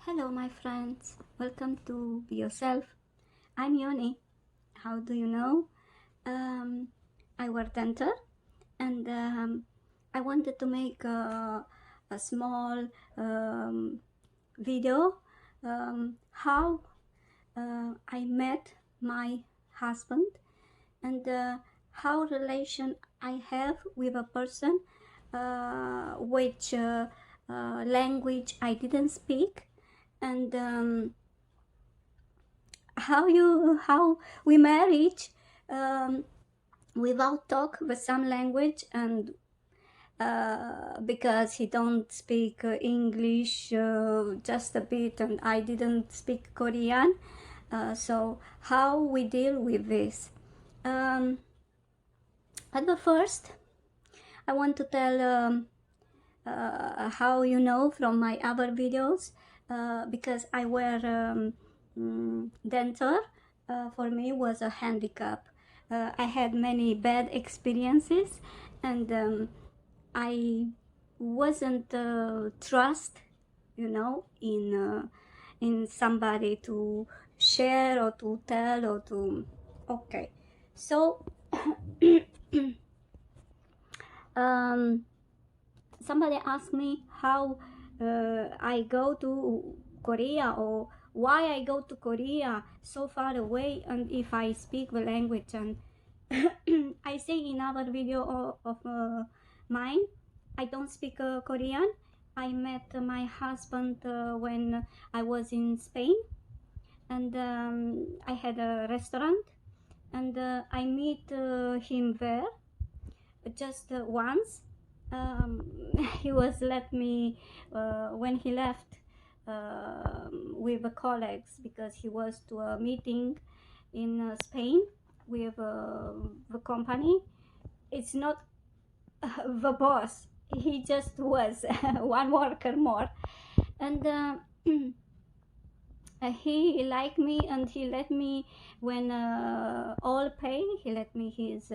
Hello my friends, welcome to Be Yourself. I'm Yoni. How do you know? I work denter and I wanted to make a small video how I met my husband and how relation I have with a person which language I didn't speak, and how we married without talk with some language, and because he don't speak English just a bit and I didn't speak Korean, so how we deal with this. At the first I want to tell how you know from my other videos, because I wear denture. For me was a handicap. I had many bad experiences, and I wasn't trust, in somebody to share or to tell or to. Okay, so somebody asked me how I go to Korea, or why I go to Korea so far away, and if I speak the language. And I say in another video of mine, I don't speak Korean. I met my husband when I was in Spain, and I had a restaurant, and I meet him there just once. He was let me when he left with the colleagues, because he was to a meeting in Spain with the company. It's not the boss, he just was one worker more, and he liked me, and he let me, when all pay, he let me his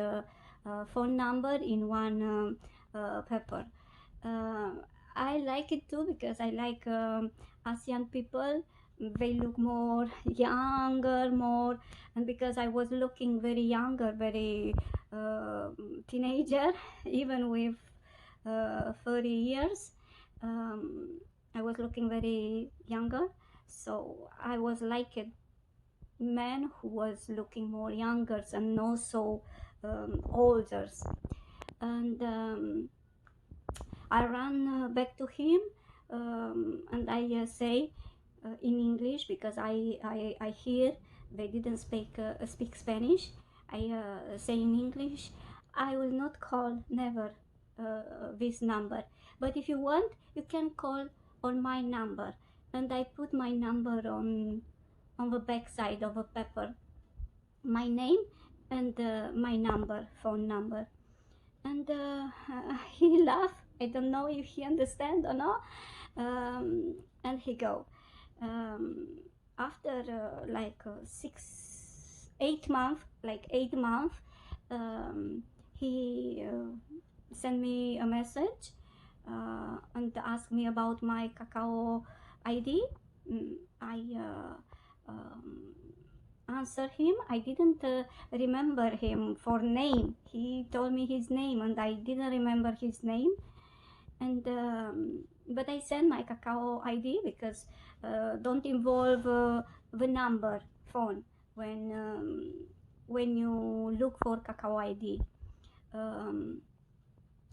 phone number in one paper. I like it too, because I like Asian people. They look more younger, more, and because I was looking very younger, very teenager, even with 30 years, I was looking very younger. So I was like a man who was looking more younger and not so older. And I ran back to him, and I say in English, because I hear they didn't speak Spanish. I say in English, I will not call never this number, but if you want, you can call on my number. And I put my number on the back side of a paper, my name and my number, phone number. And he laughed. I don't know if he understand or not. And he go, after like 8 months, he sent me a message and asked me about my Kakao ID. I answer him. I didn't remember him for name. He told me his name, and I didn't remember his name. And but I sent my Kakao ID, because don't involve the number phone when you look for Kakao ID.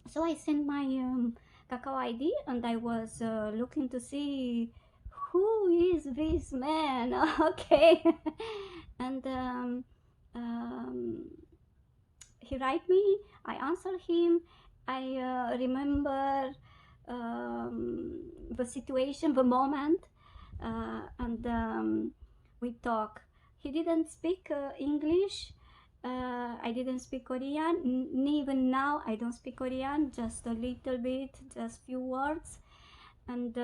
So I sent my Kakao ID, and I was looking to see who is this man. Okay. And he write me, I answer him. I remember the situation, the moment, and we talk. He didn't speak English. I didn't speak Korean. Even now I don't speak Korean, just a little bit, just few words. And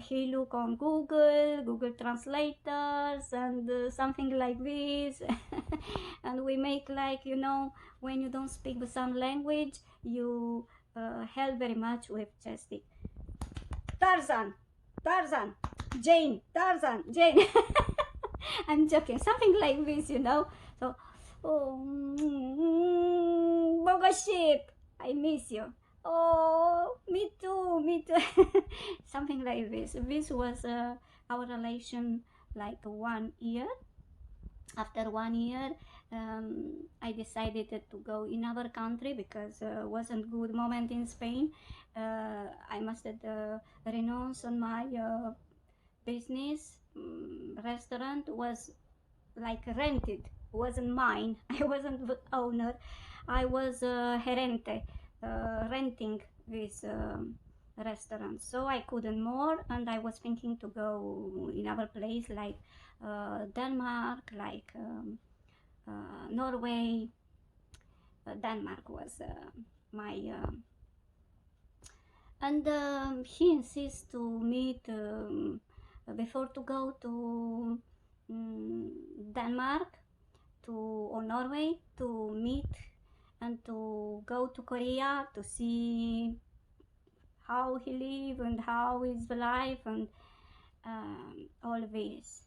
he look on Google Translators, and something like this. And we make, like, when you don't speak the some language, you help very much with chestic. Tarzan, Tarzan, Jane, Tarzan, Jane. I'm joking, something like this, you know. So, oh, Boga sheep, I miss you. Oh, me too, me too. Something like this. This was our relation like 1 year. After 1 year, I decided to go in other country because wasn't good moment in Spain. I must renounce on my business. Restaurant was like rented, wasn't mine. I wasn't the owner. I was gerente, renting this restaurant. So I couldn't more, and I was thinking to go in other place like Denmark, like Norway. Denmark was my and he insists to meet before to go to Denmark to or Norway to meet and to go to Korea to see how he live and how is the life and all this.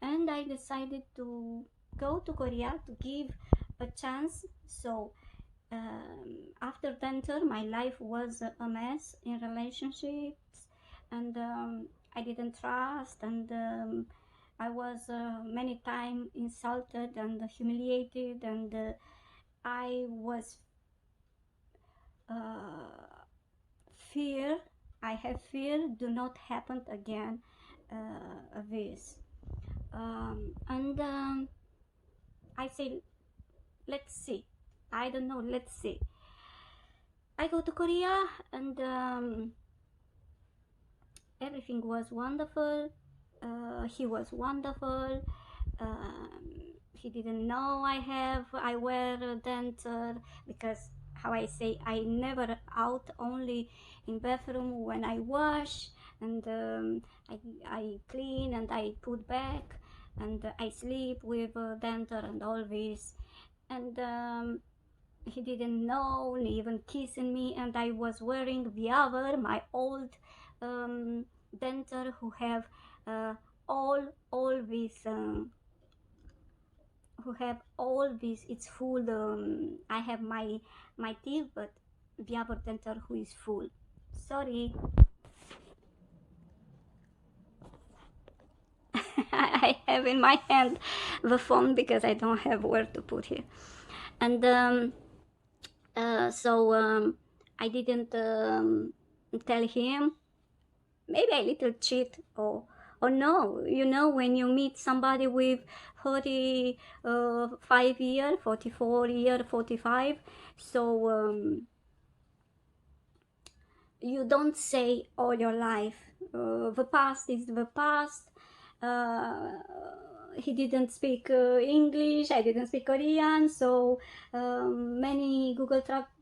And I decided to go to Korea to give a chance. So after denture, my life was a mess in relationships, and I didn't trust, and I was many times insulted and humiliated, and I was fear. I have fear. Do not happen again. This, and I say, let's see. I don't know. Let's see. I go to Korea, and everything was wonderful. He was wonderful. He didn't know I wear a denture because how I say I never out, only in bathroom when I wash, and I clean and I put back, and I sleep with a denture and all this, and he didn't know, even kissing me, and I was wearing the other, my old denture who have all this who have all this, it's full. I have my teeth, but the other denture who is full. Sorry. I have in my hand the phone because I don't have where to put it, and so I didn't tell him. Maybe a little cheat or no, you know, when you meet somebody with 45 year, 44 year, 45, so you don't say all your life. The past is the past. He didn't speak English, I didn't speak Korean, so many Google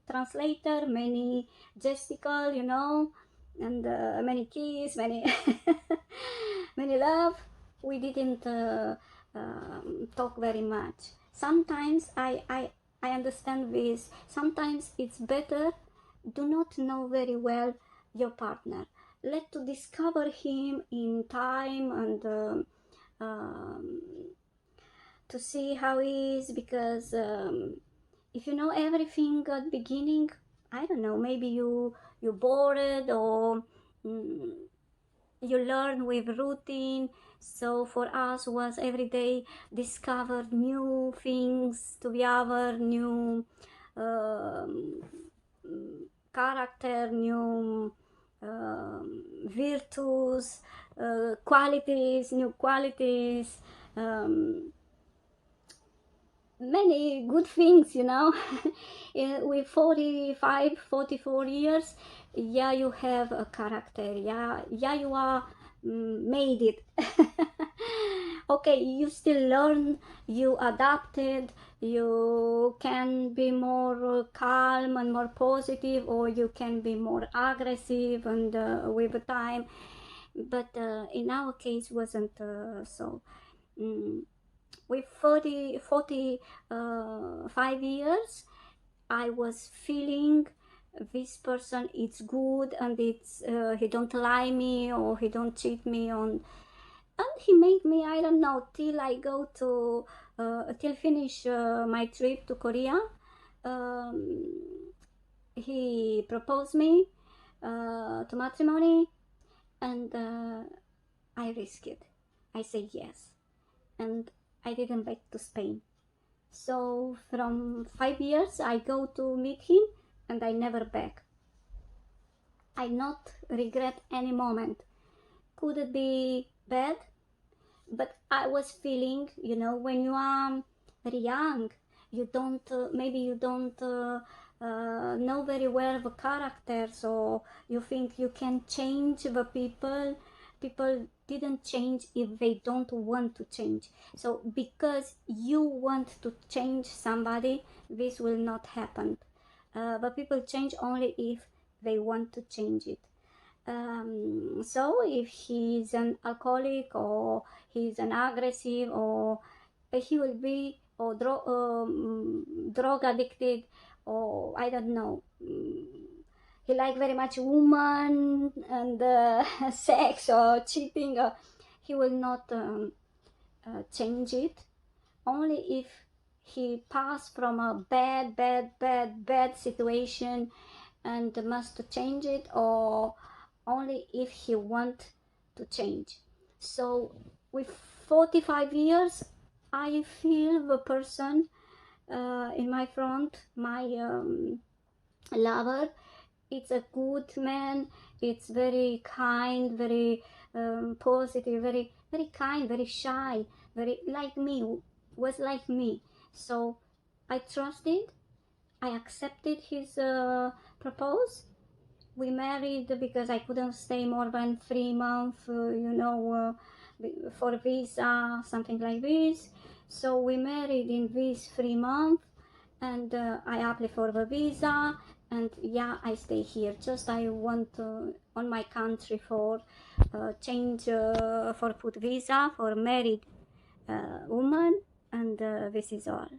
translator, many gesticle, you know, and many kiss, many many love. We didn't talk very much. Sometimes I understand this. Sometimes it's better do not know very well your partner. Let to discover him in time and to see how he is, because if you know everything at the beginning, I don't know, maybe you bored, or you learn with routine. So for us was every day discover new things to the other, new character, new virtues, qualities, new qualities, many good things, you know. With 45, 44 years, yeah, you have a character, yeah, you are made it. Okay, you still learn, you adapted, you can be more calm and more positive, or you can be more aggressive, and with the time, but in our case wasn't so. With 45 years, I was feeling this person is good, and it's he don't lie me, or he don't cheat me on, and he make me, I don't know, till I go to till finish my trip to Korea. He proposed me to matrimony, and I risk it. I say yes, and I didn't back to Spain. So from 5 years I go to meet him, and I never back. I not regret any moment. Could it be bad? But I was feeling, you know, when you are very young, you don't maybe you don't know very well the character, so you think you can change the people. People didn't change if they don't want to change. So because you want to change somebody, this will not happen. But people change only if they want to change it. So if he's an alcoholic, or he's an aggressive, or he will be, or drug addicted, or I don't know, he like very much woman and sex or cheating, he will not change it. Only if he passed from a bad situation and must change it, or only if he want to change. So with 45 years, I feel the person in my front, my lover, it's a good man. It's very kind, very positive, very kind, very shy, very like me, was like me. So I trusted, I accepted his proposal. We married because I couldn't stay more than 3 months, for visa, something like this. So we married in these 3 months, and I applied for the visa, and yeah, I stay here. Just I want on my country for change for put visa for married woman, and this is all.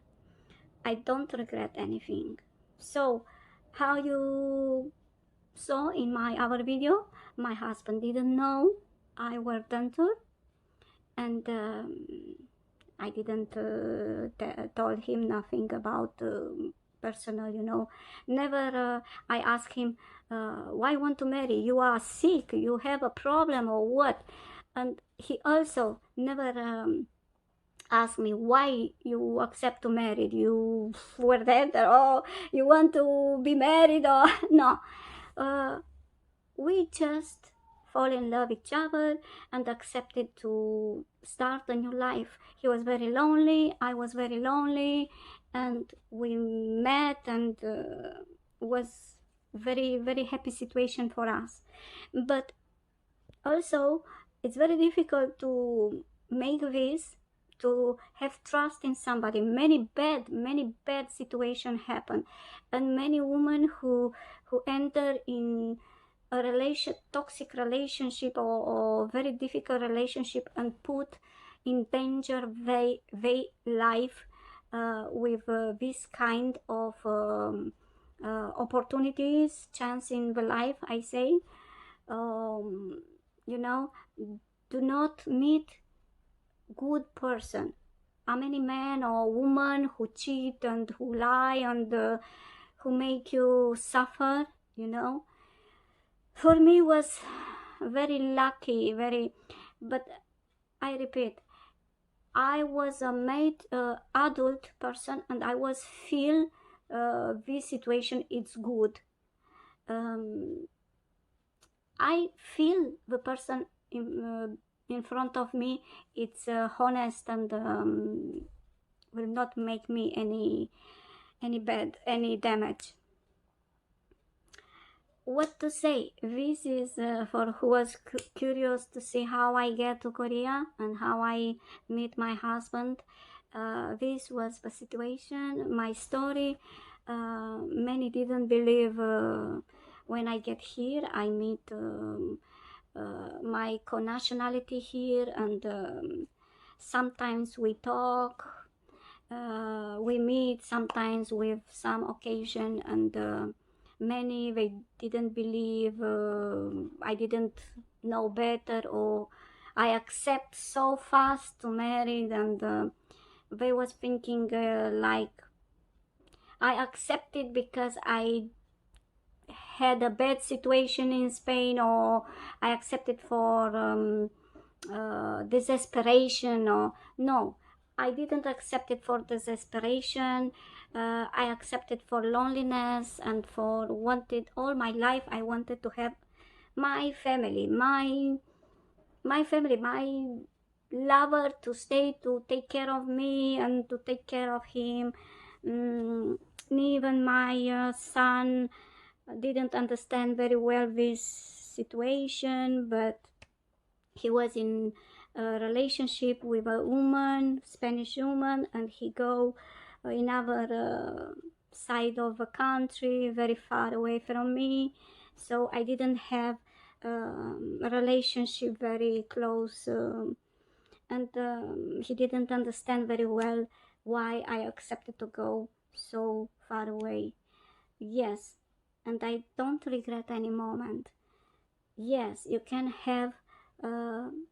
I don't regret anything. So how you saw in my other video, my husband didn't know I were denture, and I didn't told him nothing about personal, never. I asked him, why want to marry? You are sick, you have a problem, or what? And he also never asked me why you accept to marry. You were there, or you want to be married, or no. We just fall in love each other and accepted to start a new life. He was very lonely, I was very lonely, and we met, and was very happy situation for us. But also it's very difficult to make this, to have trust in somebody. Many bad situations happen, and many women who enter in a toxic relationship, or very difficult relationship, and put in danger they life with this kind of opportunities, chance in the life, I say. Do not meet good person. How many men or women who cheat and who lie, and who make you suffer, For me was very lucky, but I repeat, I was a made adult person, and I was feel this situation is good. I feel the person in front of me, it's honest, and will not make me any damage. What to say? This is for who was curious to see how I get to Korea and how I meet my husband. This was the situation, my story. Many didn't believe when I get here. I meet my co-nationality here, and sometimes we talk, we meet sometimes with some occasion, and Many, they didn't believe I didn't know better, or I accept so fast to marry, and they was thinking like I accepted because I had a bad situation in Spain, or I accepted for desperation, or no, I didn't accept it for desperation. I accepted for loneliness, and for wanted all my life. I wanted to have my family, my family, my lover to stay, to take care of me and to take care of him. Even my son didn't understand very well this situation, but he was in a relationship with a woman, Spanish woman, and he go in other side of the country, very far away from me. So I didn't have a relationship very close, and he didn't understand very well why I accepted to go so far away. Yes, and I don't regret any moment. Yes, you can have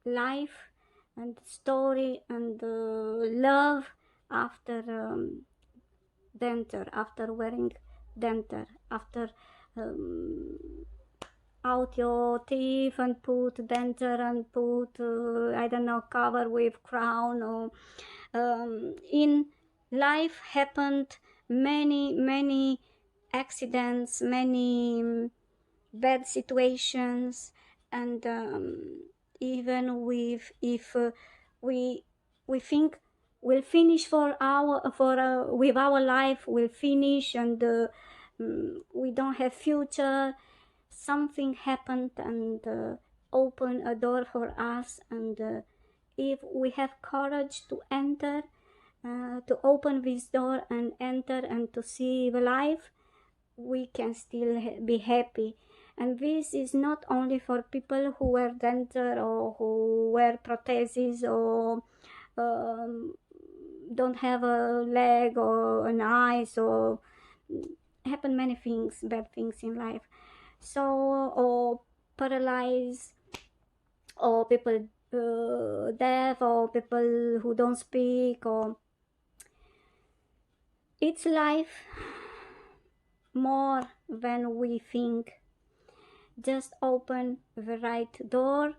life and story and love after denture, after wearing denture, after out your teeth and put denture and put I don't know, cover with crown, or in life happened many accidents, many bad situations, and even with if we think we'll finish for with our life, we'll finish, and we don't have future, something happened and open a door for us, and if we have courage to enter, to open this door and enter and to see the life, we can still be happy. And this is not only for people who wear denture or who wear prostheses or don't have a leg or an eye, so happen many things, bad things in life, so, or paralyzed, or people deaf, or people who don't speak, or it's life more than we think. Just open the right door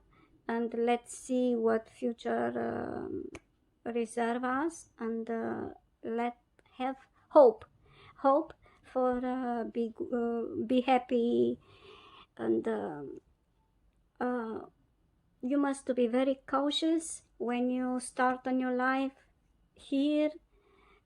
and let's see what future reserve us, and let have hope for be happy, and you must be very cautious when you start on your life here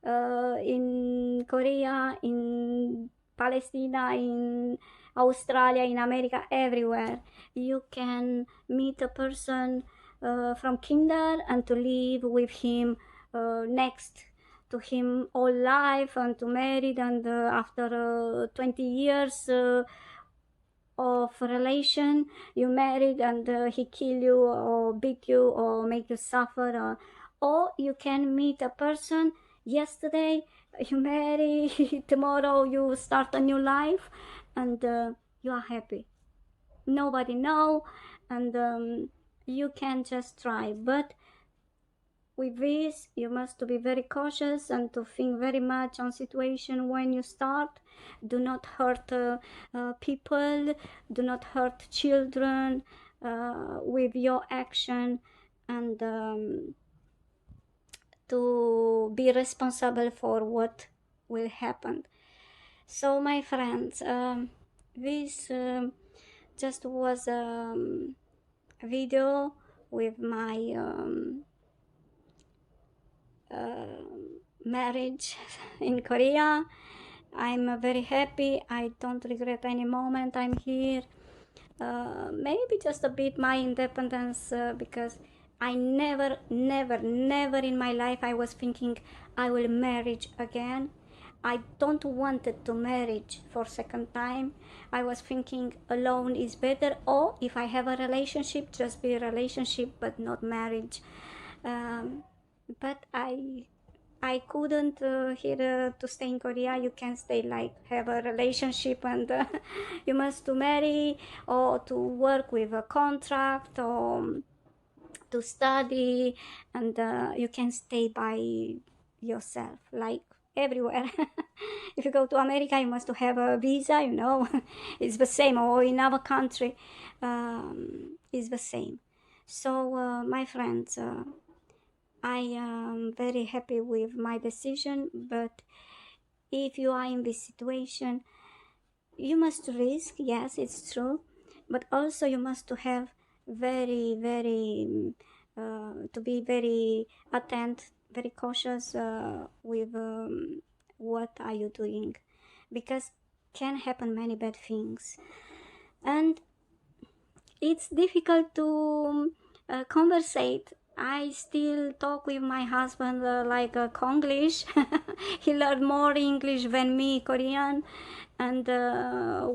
in Korea, in Palestine, in Australia, in America, everywhere. You can meet a person from kinder and to live with him next to him all life, and to marry, and after 20 years of relation, you married, and he kill you or beat you or make you suffer, or you can meet a person yesterday, you marry, tomorrow you start a new life, and you are happy, nobody know, and you can just try. But with this, you must be very cautious and to think very much on situation when you start. Do not hurt people, do not hurt children with your action, and to be responsible for what will happen. So my friends, this just was a video with my marriage in Korea. I'm very happy. I don't regret any moment I'm here. Maybe just a bit my independence, because I never in my life I was thinking I will marriage again. I don't wanted to marriage for second time. I was thinking alone is better, or if I have a relationship, just be a relationship but not marriage. But I I couldn't here to stay in Korea. You can stay like have a relationship and you must to marry or to work with a contract or to study, and you can stay by yourself like everywhere. If you go to America, you must to have a visa, you know. It's the same, or in our country, it's the same. So my friends, I am very happy with my decision, but if you are in this situation, you must risk, yes, it's true, but also you must to have very to be very attent, very cautious with what are you doing, because can happen many bad things, and it's difficult to conversate. I still talk with my husband like Konglish. He learned more English than me, Korean, and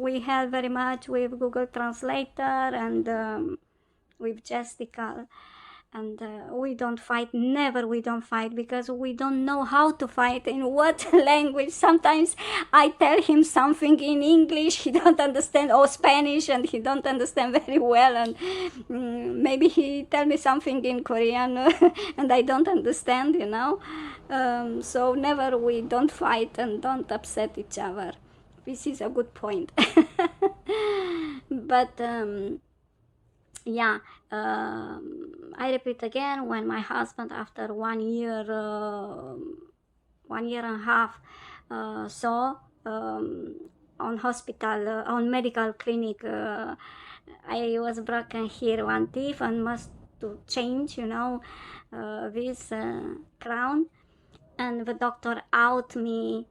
we help very much with Google Translator and with Jessica. And we don't fight, never we don't fight, because we don't know how to fight, in what language. Sometimes I tell him something in English, he don't understand, or Spanish, and he don't understand very well, and maybe he tell me something in Korean and I don't understand, you know. So never we don't fight and don't upset each other. This is a good point. But yeah, I repeat again, when my husband, after 1 year, 1 year and a half, saw on hospital, on medical clinic, I was broken here one teeth and must to change, you know, this crown, and the doctor out me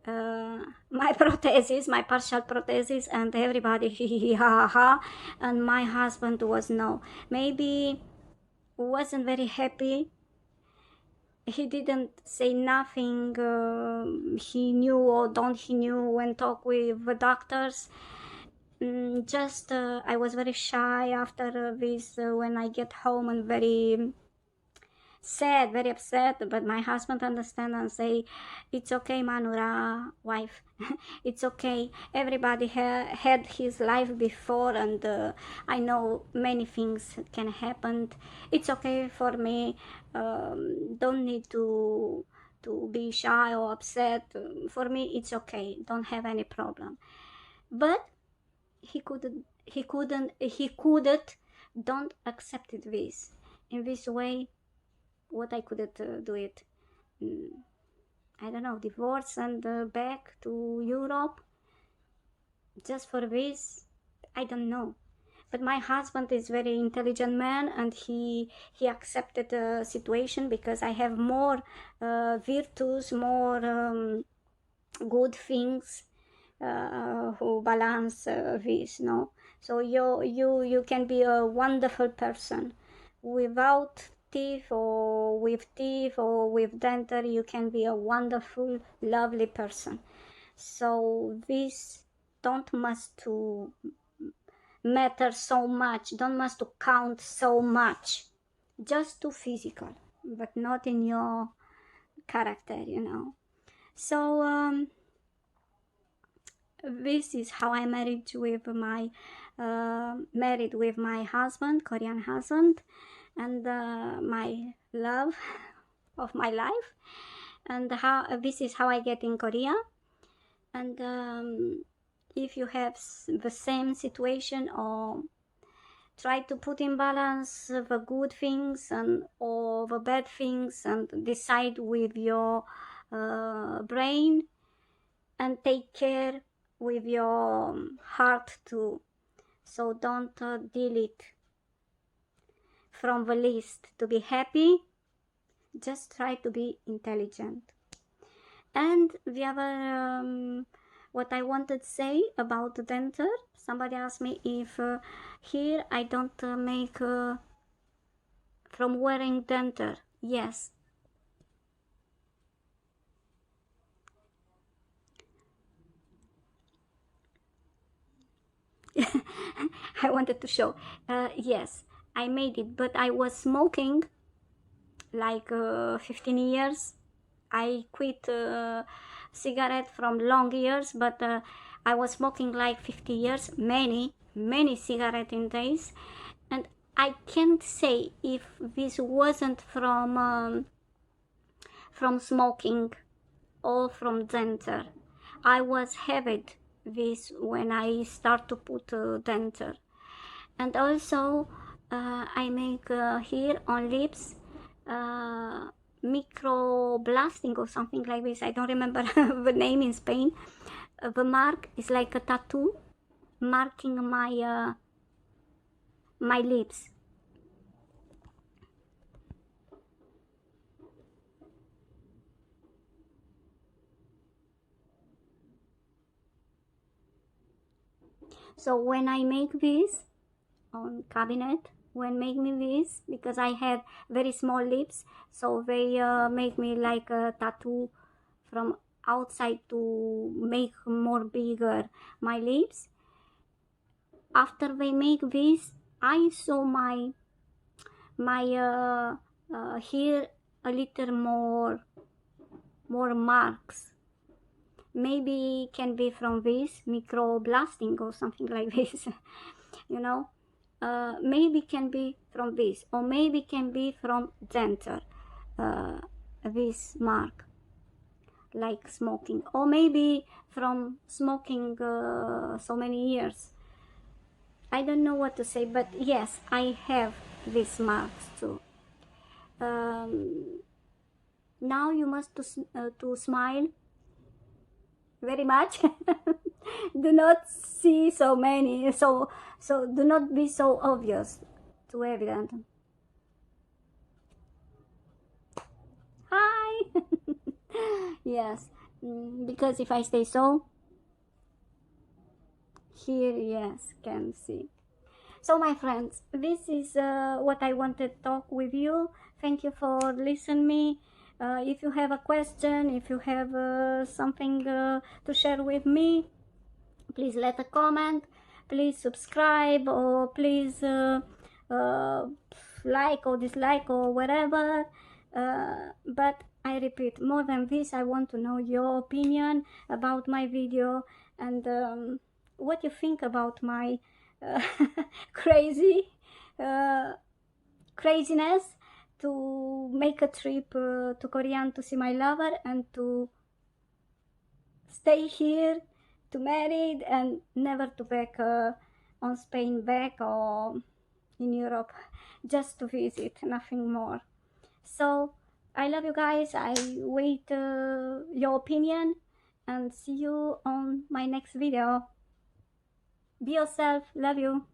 my prosthesis, my partial prosthesis, and everybody he ha ha ha, and my husband was no, maybe wasn't very happy. He didn't say nothing. He knew or don't he knew when talk with the doctors. Just I was very shy after this when I get home, and very sad, very upset, but my husband understand and say, it's okay, Manura, wife. It's okay, everybody had his life before, and I know many things can happen. It's okay for me. Don't need to be shy or upset. For me it's okay, don't have any problem. But he couldn't don't accept it this in this way. What I couldn't do it, I don't know, divorce and back to Europe just for this, I don't know. But my husband is very intelligent man, and he accepted the situation, because I have more virtues, more good things who balance this, no. So you can be a wonderful person without teeth or with dental. You can be a wonderful, lovely person. So this don't must to matter so much, don't must to count so much, just to physical, but not in your character, you know. So this is how I married with my husband, Korean husband, and my love of my life, and how this is how I get in Korea. And if you have the same situation, or try to put in balance the good things and or the bad things, and decide with your brain, and take care with your heart too. So don't delete from the list to be happy. Just try to be intelligent. And the other what I wanted to say about the denture, somebody asked me if here I don't make from wearing denture. Yes. I wanted to show. Yes, I made it, but I was smoking like 15 years I quit cigarette from long years, but I was smoking like 50 years, many cigarette in days, and I can't say if this wasn't from smoking or from denture. I was habit this when I start to put denture. And also I make here on lips micro blasting or something like this. I don't remember the name in Spain. The mark is like a tattoo marking my my lips. So when I make this on cabinet, when make me this, because I have very small lips, so they make me like a tattoo from outside to make more bigger my lips. After they make this, I saw my here a little more marks. Maybe can be from this microblasting or something like this. You know, maybe can be from this, or maybe can be from denture, this mark, like smoking, or maybe from smoking so many years. I don't know what to say, but yes, I have these marks too. Now you must to smile very much. Do not see so many, so do not be so obvious, too evident. Hi. Yes, because if I stay so here, yes, can see. So my friends, this is what I wanted to talk with you. Thank you for listening me. If you have a question, if you have something to share with me, please let a comment, please subscribe, or please like or dislike or whatever. But I repeat, more than this, I want to know your opinion about my video, and what you think about my craziness to make a trip to Korea to see my lover and to stay here, to married, and never to back on Spain back or in Europe, just to visit, nothing more. So I love you guys. I wait your opinion, and see you on my next video. Be yourself. Love you.